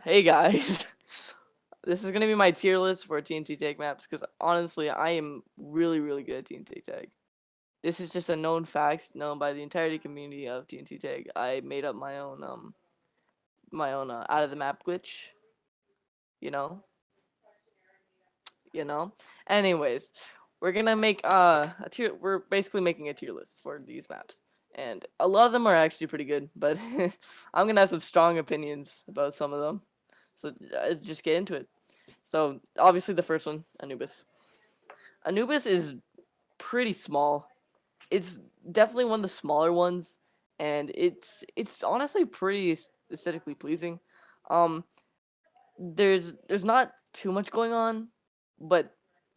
Hey guys, this is gonna be my tier list for TNT Tag maps because honestly, I am really good at TNT Tag. This is just a known fact, known by the entirety community of TNT Tag. I made up my own out of the map glitch. You know, you know. Anyways, we're gonna make a tier. We're basically making a tier list for these maps, and a lot of them are actually pretty good. But I'm gonna have some strong opinions about some of them. So just get into it. So obviously the first one, Anubis. Anubis is pretty small. It's definitely one of the smaller ones, and it's honestly pretty aesthetically pleasing. Um, there's not too much going on, but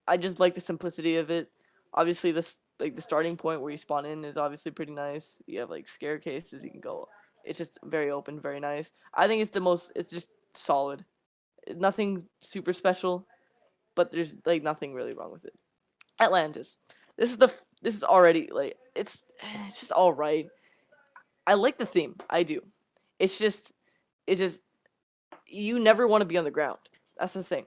I just like the simplicity of it. Obviously, this like the starting point where you spawn in is obviously pretty nice. You have like staircases you can go. It's just very open, very nice. I think it's the most. It's just solid. Nothing super special, but there's like nothing really wrong with it. Atlantis. This is the this is already like it's just all right. I like the theme. I do. It's just it just you never want to be on the ground. That's the thing.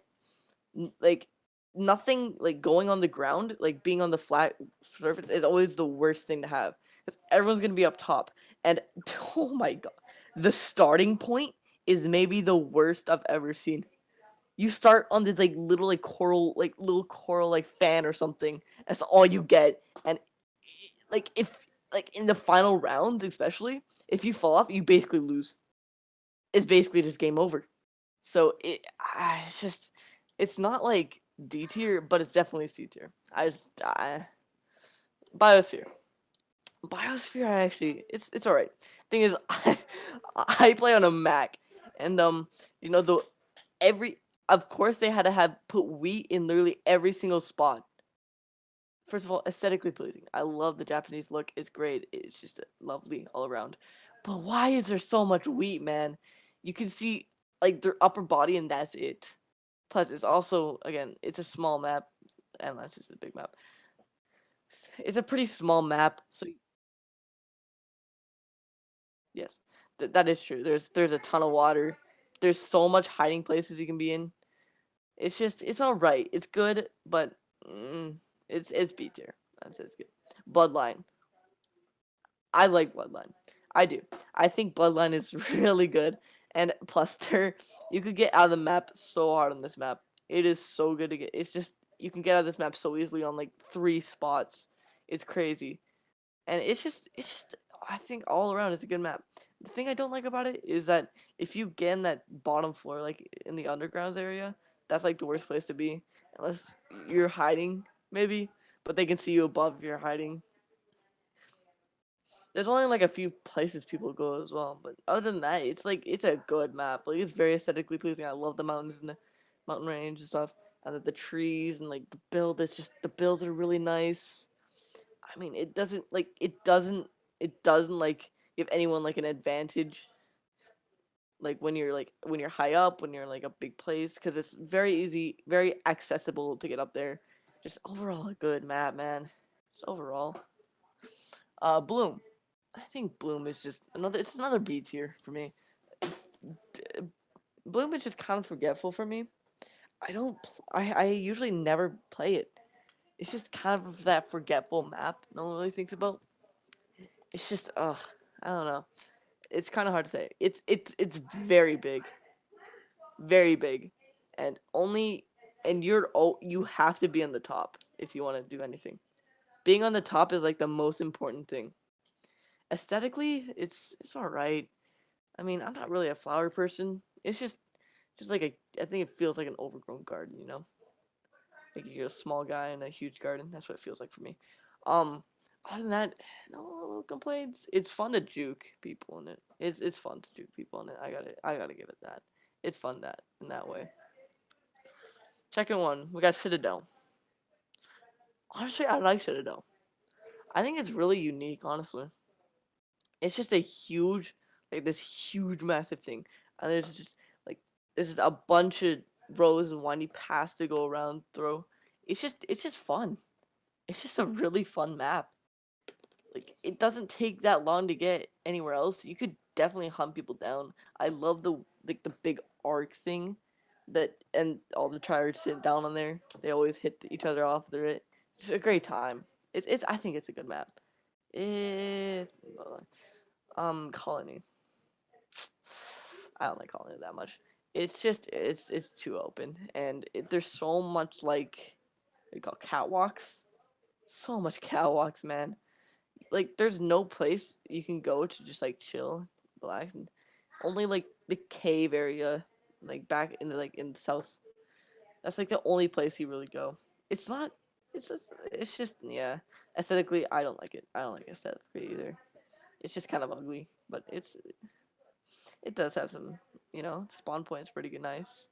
Like nothing like going on the ground, like being on the flat surface is always the worst thing to have because everyone's going to be up top. And oh my god, the starting point is maybe the worst I've ever seen. You start on this like little little coral like fan or something. That's all you get, and like if like in the final rounds, especially if you fall off, you basically lose. It's basically just game over. So it's just it's not like D tier, but it's definitely C tier. Biosphere. Biosphere, I actually it's all right. Thing is, I play on a Mac, and the every of course they had to have put wheat in literally every single spot. First of all, aesthetically pleasing. I love the Japanese look. It's great. It's just lovely all around. But why is there so much wheat, man? You can see like their upper body and that's it. Plus, it's also again, it's a small map, and that's just a big map. It's a pretty small map, so yes, that is true. There's a ton of water. There's so much hiding places you can be in. It's all right. It's good, but mm, it's B tier. That's it's good. Bloodline. I like Bloodline. I do. I think Bloodline is really good, and plus there you could get out of the map so hard on this map. It is so good to get. It's just you can get out of this map so easily on like 3 spots. It's crazy, and it's just I think all around it's a good map. The thing I don't like about it is that if you get in that bottom floor, like in the undergrounds area, that's like the worst place to be unless you're hiding maybe, but they can see you above if you're hiding. There's only like a few places people go as well, but other than that, it's like it's a good map. Like it's very aesthetically pleasing. I love the mountains and the mountain range and stuff, and the trees and like the build. It's just the builds are really nice. I mean, it doesn't like give anyone like an advantage. Like when you're high up, when you're in like a big place, because it's very easy, very accessible to get up there. Just overall a good map, man. Just overall. Bloom. I think Bloom is just another. It's another B tier for me. Bloom is just kind of forgetful for me. I don't. I usually never play it. It's just kind of that forgetful map no one really thinks about. It's just I don't know. It's kind of hard to say. It's very big, and only and you have to be on the top if you want to do anything. Being on the top is like the most important thing. Aesthetically, it's all right. I mean, I'm not really a flower person. It's just like I think it feels like an overgrown garden, you know? Like you're a small guy in a huge garden. That's what it feels like for me. Um, Other than that, no complaints. It's fun to juke people in it. It's fun to juke people in it. I gotta give it that. It's fun that in that way. Second one, we got Citadel. Honestly, I like Citadel. I think it's really unique. Honestly, it's just a huge, like this huge, massive thing, and like there's just a bunch of rows and windy paths to go around through. It's just fun. It's just a really fun map. like it doesn't take that long to get anywhere else. You could definitely hunt people down. I love the like the big arc thing that and all the tryhards sit down on there. They always hit each other off through it. It's a great time. It's I think it's a good map. It's Colony. I don't like Colony that much. It's just it's too open and there's so much like what do you call catwalks. So much catwalks, man. Like there's no place you can go to just like chill, relax, and only like the cave area, like back in the like in the south. That's like the only place you really go. It's not. It's just yeah. Aesthetically, I don't like it. I don't like it aesthetically either. It's just kind of ugly, but it does have some spawn points pretty good, nice.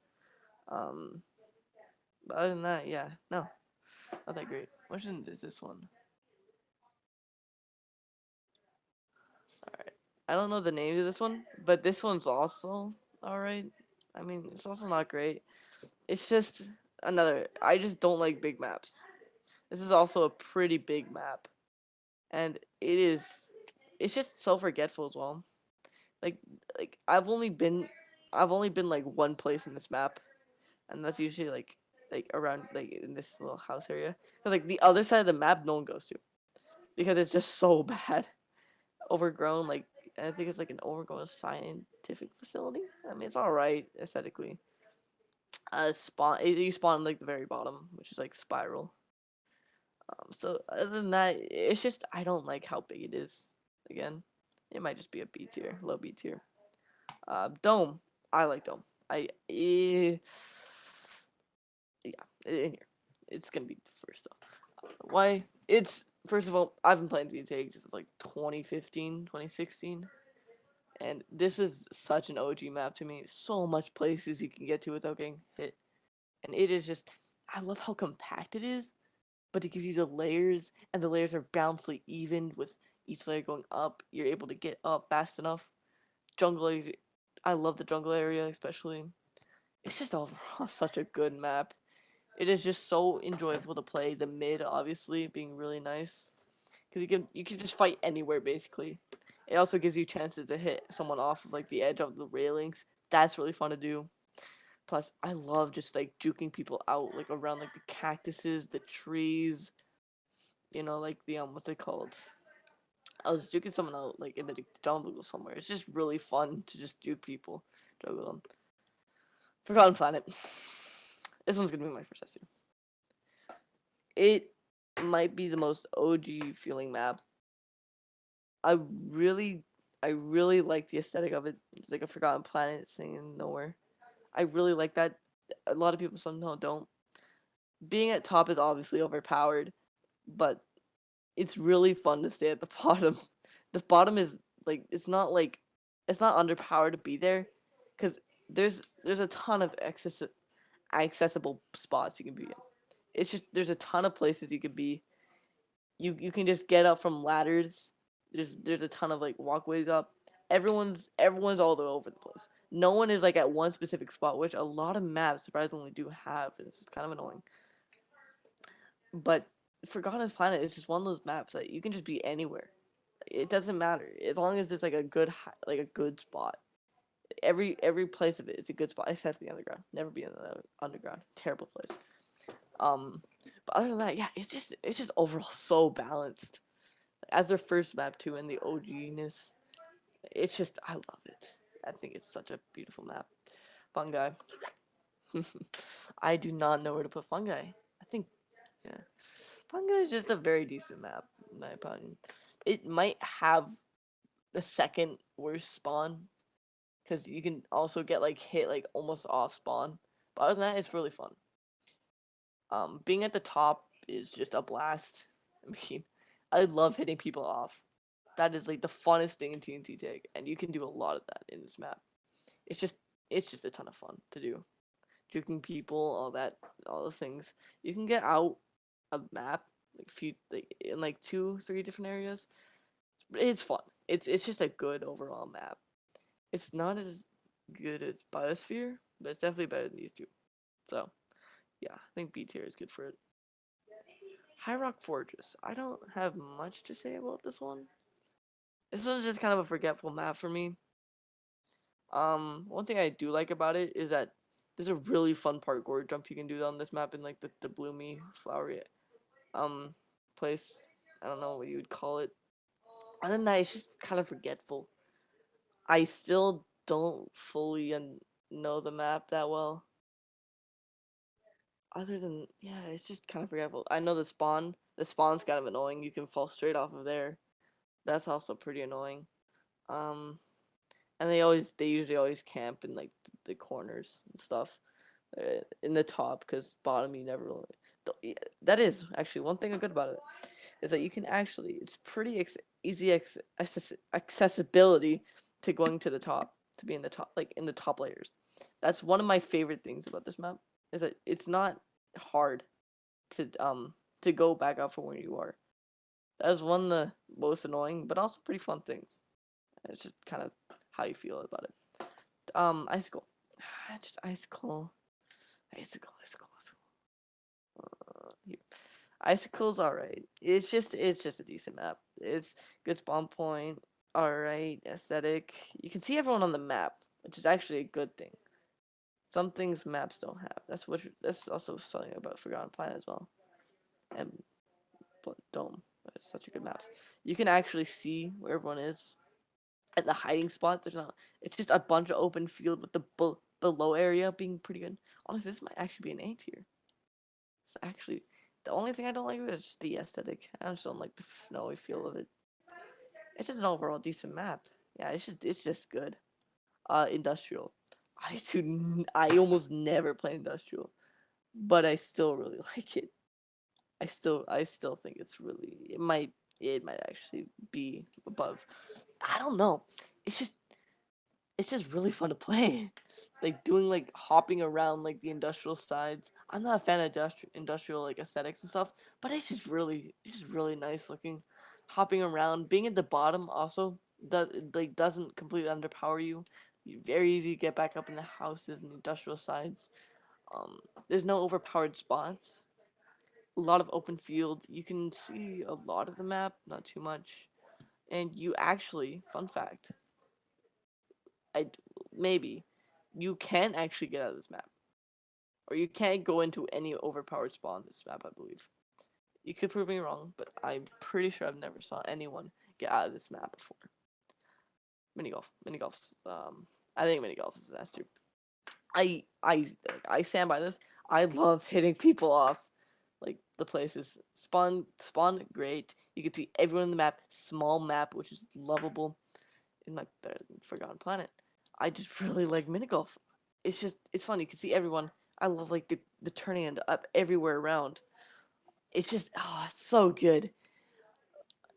Um, but other than that, yeah, no, not that great. Which one is this one? All right, I don't know the name of this one, but this one's also all right. I mean, it's also not great. It's just another. I just don't like big maps. This is also a pretty big map, and it's just so forgetful as well. Like like I've only been like one place in this map, and that's usually like around like in this little house area. Cause like the other side of the map, no one goes to because it's just so bad, overgrown. Like I think it's like an overgrown scientific facility. I mean, it's all right aesthetically. You spawn like the very bottom, which is like spiral. So other than that, it's just I don't like how big it is. Again, it might just be a B tier, low B tier. Dome, I like Dome. Yeah, in here, it's gonna be first though. Why? It's first of all, I've been playing Tnt Tag since like 2015, 2016, and this is such an OG map to me. So much places you can get to without getting hit, and it is just. I love how compact it is, but it gives you the layers, and the layers are bouncy even with each layer going up. You're able to get up fast enough. Jungle, I love the jungle area especially. It's just overall such a good map. It is just so enjoyable to play. The mid, obviously, being really nice because you can just fight anywhere basically. It also gives you chances to hit someone off of like the edge of the railings. That's really fun to do. Plus, I love just like juking people out like around like the cactuses, the trees, like the what's it called? I was juking someone out like in the jungle somewhere. It's just really fun to just juke people, juggle them. Forgotten Planet. This one's gonna be my first SU. It might be the most OG feeling map. I really, I really like the aesthetic of it. It's like a Forgotten Planet singing nowhere. I really like that. A lot of people somehow don't. Being at top is obviously overpowered, but it's really fun to stay at the bottom. The bottom is like it's not underpowered to be there, because there's a ton of accessible spots you can be in. It's just there's a ton of places you could be. You can just get up from ladders. There's a ton of like walkways up. Everyone's all over the place. No one is like at one specific spot, which a lot of maps surprisingly do have. And it's just kind of annoying. But Forgotten Planet is just one of those maps that you can just be anywhere. It doesn't matter as long as it's like a good spot. Every place of it is a good spot except the underground. Never be in the underground. Terrible place. Um, but other than that, yeah, it's just overall so balanced. As their first map too, and the OGness, it's just I love it. I think it's such a beautiful map. Fungi. I do not know where to put fungi. I think yeah, fungi is just a very decent map in my opinion. It might have the second worst spawn because you can also get like hit like almost off spawn. But other than that, it's really fun. Being at the top is just a blast. I mean, I love hitting people off. That is like the funnest thing in Tnt Tag, and you can do a lot of that in this map. It's just it's just a ton of fun to do. Juking people, all that, all those things. You can get out a map like few like in like 2, 3 different areas. It's fun. It's just a good overall map. It's not as good as Biosphere, but it's definitely better than these two. So yeah, I think B tier is good for it. High Rock Fortress. I don't have much to say about this one. This one's just kind of a forgetful map for me. One thing I do like about it is that there's a really fun parkour jump you can do on this map in like the bloomy flowery um place. I don't know what you would call it. Other than that, it's just kind of forgetful. I still don't fully know the map that well. Other than yeah, it's just kind of forgetful. I know the spawn. The spawn's kind of annoying. You can fall straight off of there. That's also pretty annoying. Um, and they usually always camp in like the corners and stuff, in the top because bottom you never really. That is actually one thing good about it is that you can actually it's pretty easy accessibility to going to the top to be in the top like in the top layers. That's one of my favorite things about this map is that it's not hard to to go back up from where you are. That is one of the most annoying but also pretty fun things. It's just kind of how you feel about it. Icicle. Just icicle. Icicle. Here. Icicle's alright. It's just a decent map. It's good spawn point. Alright, aesthetic. You can see everyone on the map, which is actually a good thing. Some things maps don't have. That's also something about Forgotten Planet as well. And Dome. It's such a good maps. You can actually see where everyone is. And the hiding spots, there's not. It's just a bunch of open field with the below area being pretty good. Honestly, this might actually be an A tier. It's actually the only thing I don't like about it is just the aesthetic. I just don't like the snowy feel of it. It's just an overall decent map. Yeah, it's just good. Industrial. I almost never play industrial, but I still really like it. I still think it's really it might actually be above. I don't know. It's just it's just really fun to play. Like doing like hopping around like the industrial sides. I'm not a fan of industrial like aesthetics and stuff, but it's just really nice looking. Hopping around, being at the bottom also doesn't completely underpower you. You very easy to get back up in the houses and the industrial sides. Um, there's no overpowered spots. A lot of open field. You can see a lot of the map, not too much. And you actually, fun fact, I maybe you can actually get out of this map, or you can't go into any overpowered spawn this map. I believe you could prove me wrong, but I'm pretty sure I've never saw anyone get out of this map before. Mini golf. I think mini golf is a disaster. I I I stand by this. I love hitting people off. Like the places spawn great. You can see everyone in the map. Small map, which is lovable in my Forgotten Planet. I just really like mini golf. It's fun. You can see everyone. I love like the turning and up everywhere around. It's just it's so good.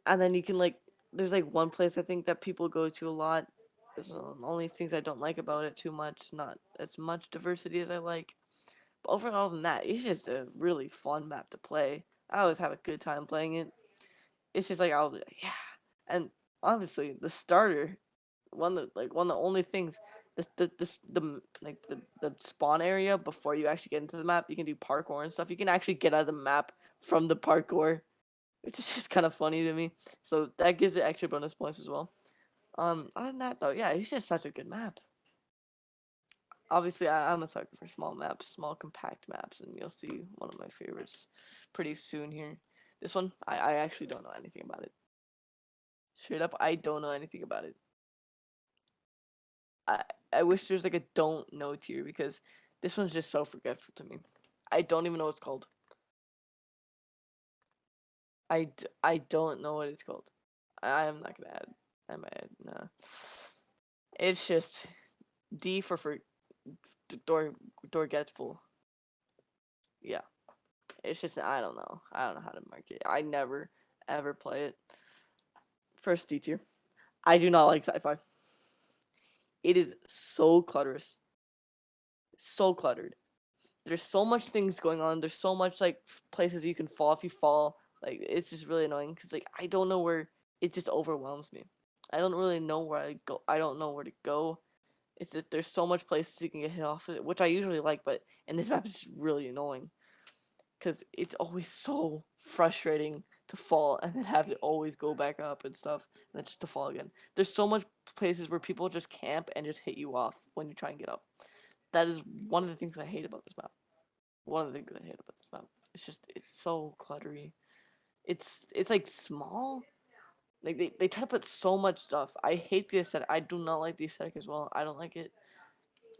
And then you can like there's like one place I think that people go to a lot. There's the only things I don't like about it too much. Not as much diversity as I like. But overall than that, it's just a really fun map to play. I always have a good time playing it. It's just like I'll be like, yeah. And obviously the starter one of the only things the spawn area before you actually get into the map you can do parkour and stuff. You can actually get out of the map from the parkour, which is just kind of funny to me, so that gives it extra bonus points as well. Other than that though, yeah, it's just such a good map. Obviously I'm a sucker for small maps, small compact maps, and you'll see one of my favorites pretty soon here. This one I actually don't know anything about it. Straight up, I don't know anything about it. I I wish there's like a don't know tier because this one's just so forgetful to me. I don't even know what it's called. I don't know what it's called. I'm not gonna add. I might add. No. It's just D for door forgetful. Yeah. It's just I don't know. I don't know how to mark it. I never ever play it. First D tier. I do not like sci-fi. It is so clutterous. So cluttered. There's so much things going on. There's so much like places you can fall if you fall. Like it's just really annoying because like I don't know where it just overwhelms me. I don't really know where I go. I don't know where to go. It's that there's so much places you can get hit off of it, which I usually like, but in this map it's just really annoying. because it's always so frustrating to fall and then have to always go back up and stuff and then just to fall again. There's so much places where people just camp and just hit you off when you try and get up. That is one of the things I hate about this map. One of the things I hate about this map. It's so cluttery. It's like small. Like they try to put so much stuff. I hate the aesthetic. I do not like the aesthetic as well. I don't like it.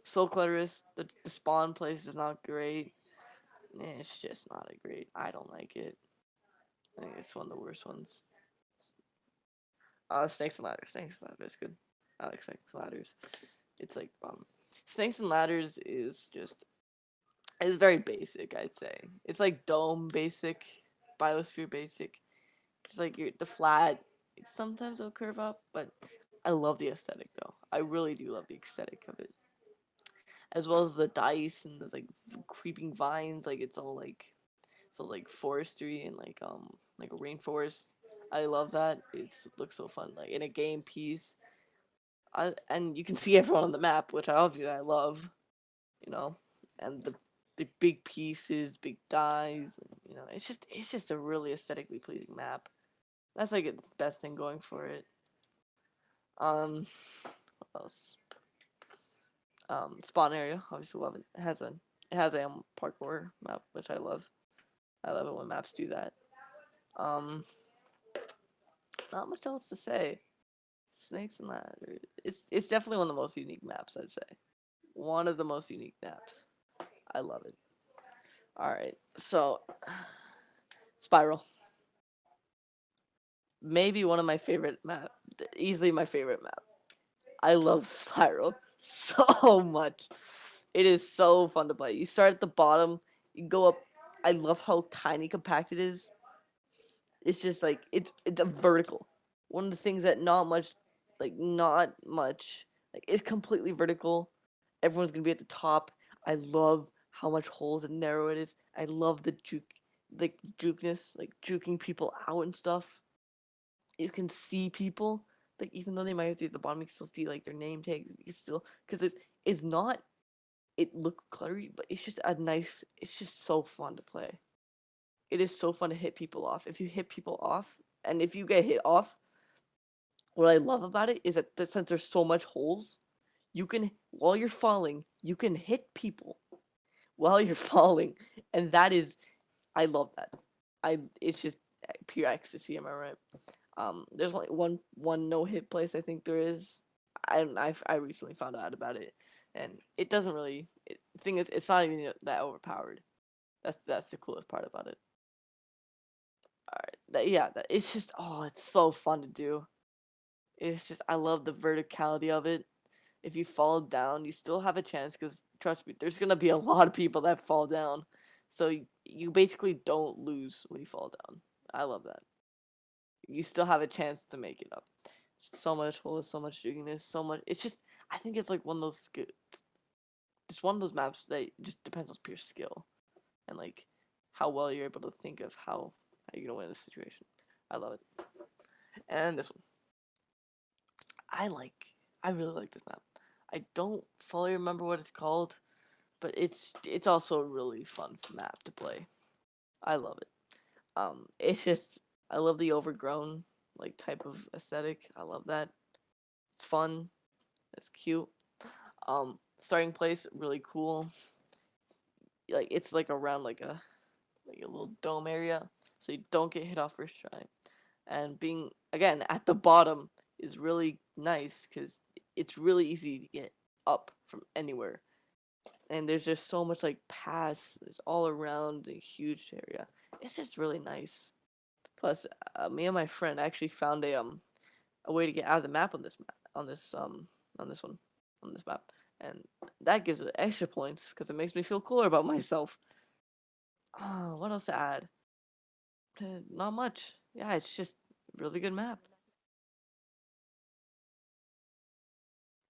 So clutterous. The spawn place is not great. It's just not a great. I don't like it. I think it's one of the worst ones. Snakes and ladders. Snakes and ladders, good. I like snakes and ladders. It's like snakes and ladders is just it's very basic. I'd say it's like dome basic, biosphere basic. Just like the flat. Sometimes it'll curve up, but I love the aesthetic though. I really do love the aesthetic of it, as well as the dice and there's like creeping vines. Like it's all like so like forestry and like a rainforest. I love that. It looks so fun. Like in a game piece, and you can see everyone on the map, which I love. You know, and the big pieces, big dies. And, it's just a really aesthetically pleasing map. That's like its best thing going for it. What else? Spawn area, obviously love it. It has a parkour map, which I love. I love it when maps do that. Um, Not much else to say. Snakes and ladders. It's definitely one of the most unique maps. I'd say one of the most unique maps. I love it. All right, so Spiral, maybe one of my favorite map. Easily my favorite map. I love Spiral so much. It is so fun to play. You start at the bottom, you go up. I love how tiny compact it is. It's just like it's a vertical. One of the things that not much like it's completely vertical. Everyone's gonna be at the top. I love how much holes and narrow it is. I love the jukeness, like juking people out and stuff. You can see people, like even though they might be at the bottom, you can still see like their name tags. You can still because it's not it look cluttery, but it's just a nice. It's just so fun to play. It is so fun to hit people off. If you hit people off, and if you get hit off, what I love about it is that since there's so much holes, you can while you're falling, you can hit people while you're falling, and that is I love that. It's just pure ecstasy. Am I right? There's only one no hit place I think there is. I recently found out about it, and it doesn't really. The thing is, it's not even that overpowered. That's the coolest part about it. Alright, it's just it's so fun to do. It's just I love the verticality of it. If you fall down, you still have a chance because trust me, there's gonna be a lot of people that fall down. So you basically don't lose when you fall down. I love that. You still have a chance to make it up. So much holes, so much juginess, so much. It's just I think it's like one of those just one of those maps that just depends on pure skill and like how well you're able to think of how you're gonna win this situation. I love it. And this one, I like. I really like this map. I don't fully remember what it's called, but it's also a really fun map to play. I love it. It's just I love the overgrown like type of aesthetic. I love that. It's fun. It's cute. Starting place really cool. Like it's like around like a little dome area, so you don't get hit off first try. And being again at the bottom is really nice because it's really easy to get up from anywhere. And there's just so much like paths. It's all around the huge area. It's just really nice. Plus, me and my friend actually found a way to get out of the map on this map on this one on this map, and that gives it extra points because it makes me feel cooler about myself. Oh, what else to add? Not much. Yeah, it's just a really good map.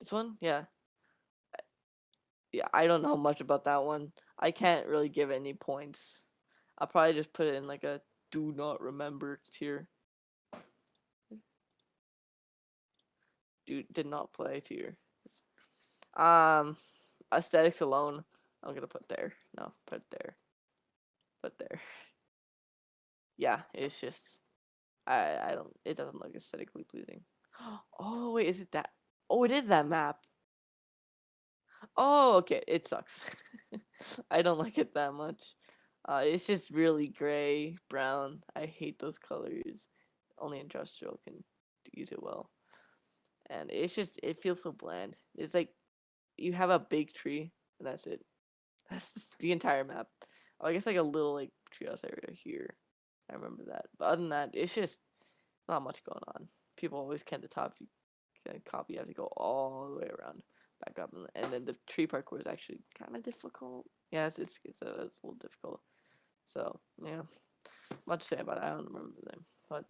This one, yeah, yeah. I don't know much about that one. I can't really give any points. I'll probably just put it in like a do not remember tier. Did not play tier. Um, Aesthetics alone, I'm gonna put there. No, put it there. But there, yeah, it's just I don't. It doesn't look aesthetically pleasing. Oh wait, is it that? Oh, it is that map. Oh, okay. It sucks. I don't like it that much. It's just really gray, brown. I hate those colors. Only industrial can use it well. And it's just it feels so bland. It's like you have a big tree and that's it. That's the entire map. Oh, I guess like a little like treehouse area here. I remember that. But other than that, it's just not much going on. People always camp the top. If you can copy, you have to go all the way around, back up, and then the tree parkour is actually kind of difficult. Yeah, it's a little difficult. So yeah, much to say about it. I don't remember them, but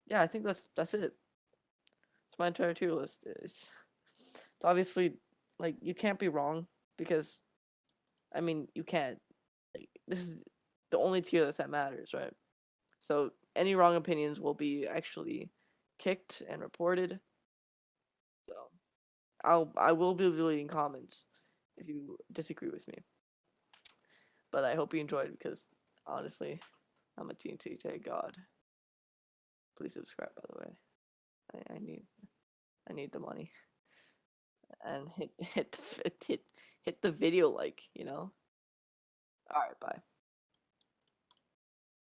yeah, I think that's it. It's my entire tier list. It's obviously like you can't be wrong because I mean you can't. Like, this is the only tier list that matters, right? So any wrong opinions will be actually kicked and reported. So I will be deleting comments if you disagree with me. But I hope you enjoyed because honestly, I'm a Tnt Tag God. Please subscribe, by the way. I need the money and hit the video like. All right, bye.